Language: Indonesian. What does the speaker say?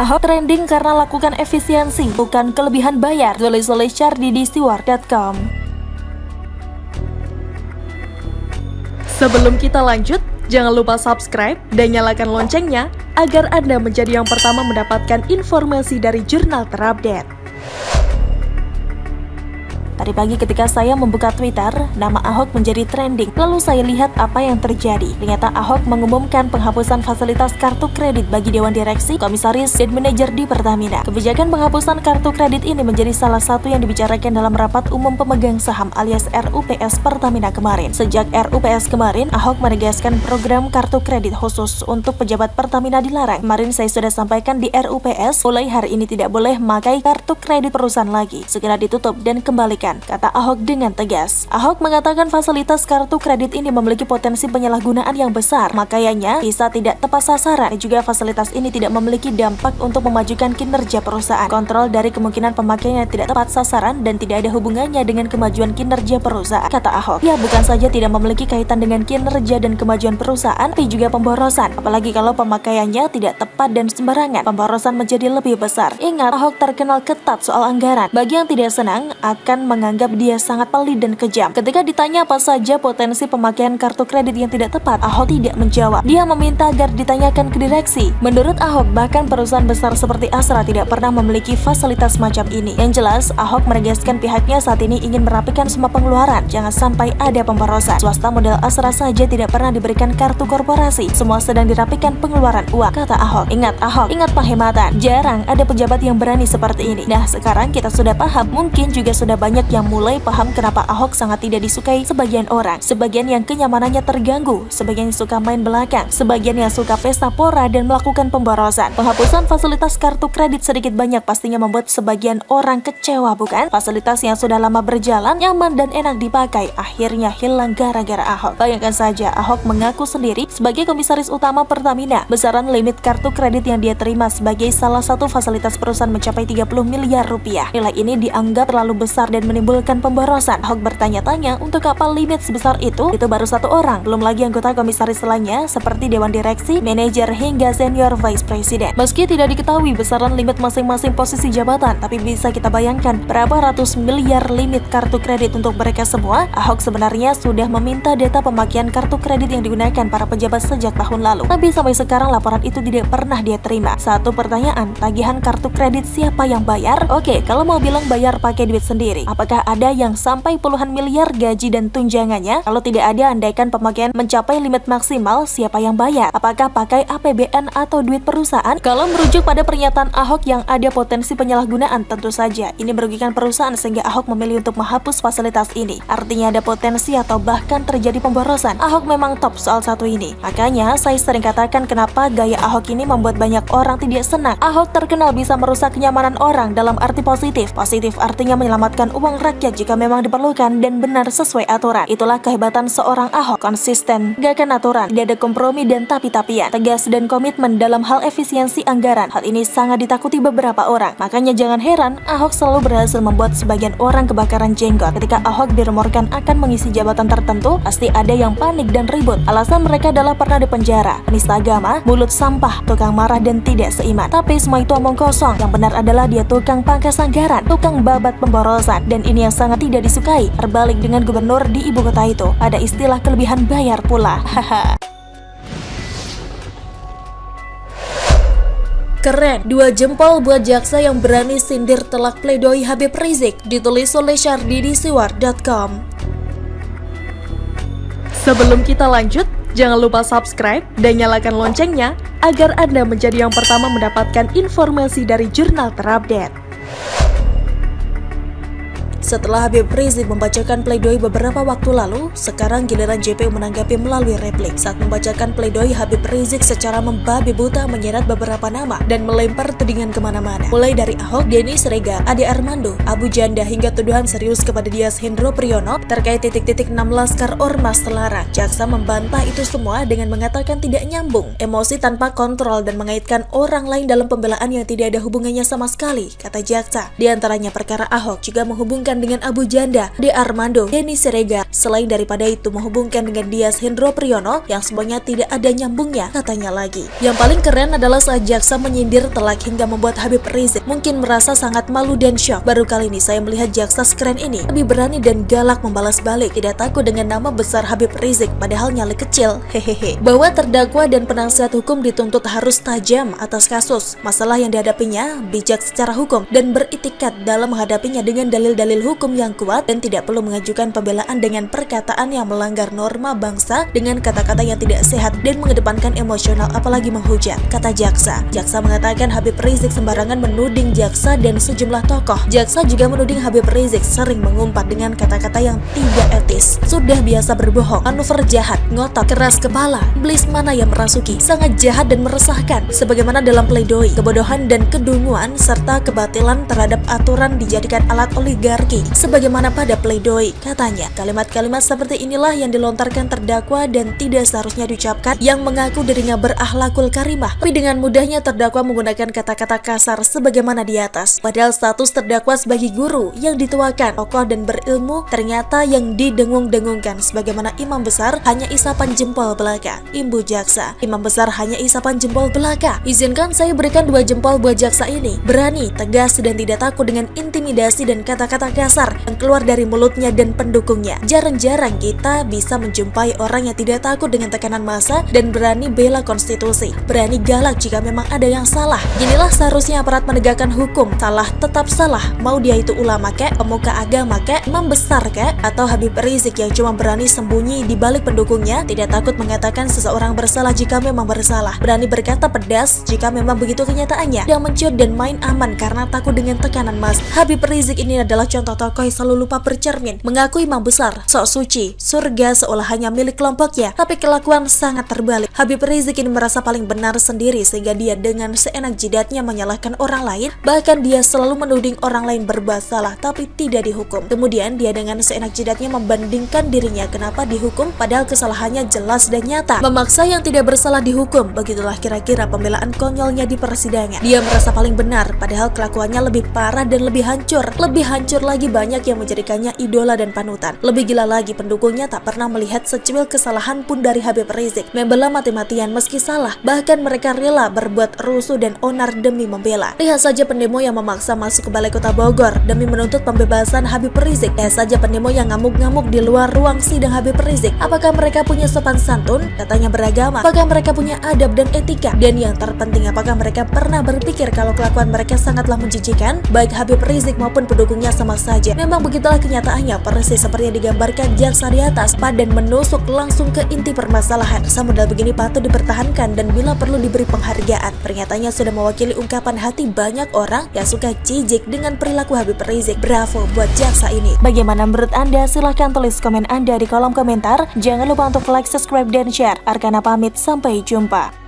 Ahok trending karena lakukan efisiensi, bukan kelebihan bayar, tulis oleh Syardi di siwar.com. Sebelum kita lanjut, jangan lupa subscribe dan nyalakan loncengnya agar Anda menjadi yang pertama mendapatkan informasi dari jurnal terupdate. Tadi pagi ketika saya membuka Twitter, nama Ahok menjadi trending. Lalu saya lihat apa yang terjadi. Ternyata Ahok mengumumkan penghapusan fasilitas kartu kredit bagi Dewan Direksi, Komisaris, dan Manajer di Pertamina. Kebijakan penghapusan kartu kredit ini menjadi salah satu yang dibicarakan dalam rapat umum pemegang saham alias RUPS Pertamina kemarin. Sejak RUPS kemarin, Ahok menegaskan program kartu kredit khusus untuk pejabat Pertamina dilarang. Kemarin saya sudah sampaikan di RUPS, mulai hari ini tidak boleh memakai kartu kredit perusahaan lagi. Segera ditutup dan kembalikan, kata Ahok dengan tegas. Ahok mengatakan fasilitas kartu kredit ini memiliki potensi penyalahgunaan yang besar, makanya bisa tidak tepat sasaran, dan juga fasilitas ini tidak memiliki dampak untuk memajukan kinerja perusahaan. Kontrol dari kemungkinan pemakaian yang tidak tepat sasaran dan tidak ada hubungannya dengan kemajuan kinerja perusahaan, kata Ahok. Ya, bukan saja tidak memiliki kaitan dengan kinerja dan kemajuan perusahaan, tapi juga pemborosan. Apalagi kalau pemakaiannya tidak tepat dan sembarangan, pemborosan menjadi lebih besar. Ingat, Ahok terkenal ketat soal anggaran. Bagi yang tidak senang, akan menganggap dia sangat pelit dan kejam. Ketika ditanya apa saja potensi pemakaian kartu kredit yang tidak tepat, Ahok tidak menjawab. Dia meminta agar ditanyakan ke direksi. Menurut Ahok, bahkan perusahaan besar seperti Astra tidak pernah memiliki fasilitas macam ini. Yang jelas, Ahok menegaskan pihaknya saat ini ingin merapikan semua pengeluaran. Jangan sampai ada pemborosan. Swasta model Astra saja tidak pernah diberikan kartu korporasi. Semua sedang dirapikan pengeluaran uang, kata Ahok. Ingat Ahok, ingat penghematan. Jarang ada pejabat yang berani seperti ini. Nah, sekarang kita sudah paham. Mungkin juga sudah banyak yang mulai paham kenapa Ahok sangat tidak disukai sebagian orang. Sebagian yang kenyamanannya terganggu, sebagian yang suka main belakang, sebagian yang suka pesta pora dan melakukan pemborosan. Penghapusan fasilitas kartu kredit sedikit banyak pastinya membuat sebagian orang kecewa, bukan? Fasilitas yang sudah lama berjalan, nyaman dan enak dipakai, akhirnya hilang gara-gara Ahok. Bayangkan saja, Ahok mengaku sendiri sebagai komisaris utama Pertamina, besaran limit kartu kredit yang dia terima sebagai salah satu fasilitas perusahaan mencapai 30 miliar rupiah. Nilai ini dianggap terlalu besar dan menimbulkan pemborosan. Ahok bertanya-tanya untuk apa limit sebesar itu baru satu orang, belum lagi anggota komisaris lainnya seperti Dewan Direksi, Manajer hingga Senior Vice President. Meski tidak diketahui besaran limit masing-masing posisi jabatan, tapi bisa kita bayangkan berapa ratus miliar limit kartu kredit untuk mereka semua. Ahok sebenarnya sudah meminta data pemakaian kartu kredit yang digunakan para pejabat sejak tahun lalu, tapi sampai sekarang laporan itu tidak pernah dia terima. Satu pertanyaan, tagihan kartu kredit siapa yang bayar? Oke, kalau mau bilang bayar pakai duit sendiri, apakah ada yang sampai puluhan miliar gaji dan tunjangannya? Kalau tidak ada, andaikan pemakaian mencapai limit maksimal, siapa yang bayar? Apakah pakai APBN atau duit perusahaan? Kalau merujuk pada pernyataan Ahok yang ada potensi penyalahgunaan, tentu saja ini merugikan perusahaan sehingga Ahok memilih untuk menghapus fasilitas ini. Artinya ada potensi atau bahkan terjadi pemborosan. Ahok memang top soal satu ini. Makanya saya sering katakan kenapa gaya Ahok ini membuat banyak orang tidak senang. Ahok terkenal bisa merusak kenyamanan orang dalam arti positif. Positif artinya menyelamatkan uang rakyat jika memang diperlukan dan benar sesuai aturan. Itulah kehebatan seorang Ahok, konsisten, gak akan aturan, tidak ada kompromi dan tapi-tapian, tegas dan komitmen dalam hal efisiensi anggaran. Hal ini sangat ditakuti beberapa orang. Makanya jangan heran Ahok selalu berhasil membuat sebagian orang kebakaran jenggot. Ketika Ahok dirumorkan akan mengisi jabatan tertentu, pasti ada yang panik dan ribut. Alasan mereka adalah pernah dipenjara, penista agama, mulut sampah, tukang marah dan tidak seiman. Tapi semua itu omong kosong. Yang benar adalah dia tukang pangkas anggaran, tukang babat pemborosan, dan ini yang sangat tidak disukai. Terbalik dengan gubernur di ibu kota itu, ada istilah kelebihan bayar pula. Haha. Keren, 2 jempol buat jaksa yang berani sindir telak pledoi Habib Rizik, ditulis oleh Syardi di siwar.com. Sebelum kita lanjut, jangan lupa subscribe dan nyalakan loncengnya agar Anda menjadi yang pertama mendapatkan informasi dari jurnal terupdate. Setelah Habib Rizik membacakan pledoi beberapa waktu lalu, sekarang giliran JPU menanggapi melalui replik. Saat membacakan pledoi, Habib Rizik secara membabi buta menyeret beberapa nama dan melempar tudingan kemana-mana. Mulai dari Ahok, Denny Sregar, Ade Armando, Abu Janda hingga tuduhan serius kepada Dias Hendro Priyono terkait titik-titik 6 laskar ormas terlarang. Jaksa membantah itu semua dengan mengatakan tidak nyambung, emosi tanpa kontrol dan mengaitkan orang lain dalam pembelaan yang tidak ada hubungannya sama sekali, kata jaksa. Di antaranya perkara Ahok juga menghubungkan dengan Abu Janda, De Armando, Denny Siregar. Selain daripada itu menghubungkan dengan Dias Hendro Priyono yang semuanya tidak ada nyambungnya, katanya lagi. Yang paling keren adalah saat jaksa menyindir telak hingga membuat Habib Rizik mungkin merasa sangat malu dan syok. Baru kali ini saya melihat jaksa sekeren ini, lebih berani dan galak membalas balik, tidak takut dengan nama besar Habib Rizik padahal nyali kecil. Hehehe. Bahwa terdakwa dan penasihat hukum dituntut harus tajam atas kasus masalah yang dihadapinya, bijak secara hukum dan beritikat dalam menghadapinya dengan dalil-dalil hukum yang kuat dan tidak perlu mengajukan pembelaan dengan perkataan yang melanggar norma bangsa dengan kata-kata yang tidak sehat dan mengedepankan emosional apalagi menghujat, kata jaksa. Jaksa mengatakan Habib Rizik sembarangan menuding jaksa dan sejumlah tokoh. Jaksa juga menuding Habib Rizik sering mengumpat dengan kata-kata yang tidak etis. Sudah biasa berbohong, manuver jahat, ngotot, keras kepala, iblis mana yang merasuki, sangat jahat dan meresahkan. Sebagaimana dalam pledoi, kebodohan dan kedunguan serta kebatilan terhadap aturan dijadikan alat oligarki. Sebagaimana pada pledoi, katanya, kalimat-kalimat seperti inilah yang dilontarkan terdakwa dan tidak seharusnya diucapkan yang mengaku dirinya berakhlakul karimah. Tapi dengan mudahnya terdakwa menggunakan kata-kata kasar sebagaimana di atas. Padahal status terdakwa sebagai guru yang dituakan, tokoh dan berilmu ternyata yang didengung-dengungkan sebagaimana imam besar hanya isapan jempol belaka. Imbu jaksa, imam besar hanya isapan jempol belaka. Izinkan saya berikan 2 jempol buat jaksa ini. Berani, tegas dan tidak takut dengan intimidasi dan kata-kata kasar yang keluar dari mulutnya dan pendukungnya. Jarang-jarang kita bisa menjumpai orang yang tidak takut dengan tekanan massa dan berani bela konstitusi, berani galak jika memang ada yang salah. Inilah seharusnya aparat menegakkan hukum. Salah tetap salah, mau dia itu ulama kek, pemuka agama kek, imam besar kek, atau Habib Rizik yang cuma berani sembunyi di balik pendukungnya, tidak takut mengatakan seseorang bersalah jika memang bersalah, berani berkata pedas jika memang begitu kenyataannya, yang mencut dan main aman karena takut dengan tekanan mas. Habib Rizik ini adalah contoh tokoh yang selalu lupa bercermin, mengaku imam besar, sok suci, surga seolah hanya milik kelompoknya, tapi kelakuan sangat terbalik. Habib Rizik ini merasa paling benar sendiri sehingga dia dengan seenak jidatnya menyalahkan orang lain, bahkan dia selalu menuding orang lain berbuat salah tapi tidak dihukum. Kemudian dia dengan seenak jidatnya membandingkan dirinya kenapa dihukum padahal kesalahannya jelas dan nyata, memaksa yang tidak bersalah dihukum. Begitulah kira-kira pembelaan konyolnya di persidangan. Dia merasa paling benar padahal kelakuannya lebih parah dan lebih hancur lagi banyak yang menjadikannya idola dan panutan. Lebih gila lagi pendukungnya tak pernah melihat secuil kesalahan pun dari Habib Rizik, membela mati-matian meski salah, bahkan mereka rela berbuat rusuh dan onar demi membela. Lihat saja pendemo yang memaksa masuk ke Balai Kota Bogor demi menuntut pembebasan Habib Rizik. Lihat saja pendemo yang ngamuk-ngamuk di luar ruang sidang Habib Rizik. Apakah mereka punya sopan santun? Katanya beragama. Apakah mereka punya adab dan etika? Dan yang terpenting, apakah mereka pernah berpikir kalau kelakuan mereka sangatlah menjijikan? Baik Habib Rizik maupun pendukungnya sama saja. Memang begitulah kenyataannya, persis seperti yang digambarkan jaksa di atas, dan menusuk langsung ke inti permasalahan. Modal begini patut dipertahankan dan bila perlu diberi penghargaan. Pernyataannya sudah mewakili ungkapan hati banyak orang yang suka jijik dengan perilaku Habib Rizik. Bravo buat jaksa ini. Bagaimana menurut Anda? Silahkan tulis komen Anda di kolom komentar. Jangan lupa untuk like, subscribe, dan share. Arkana pamit, sampai jumpa.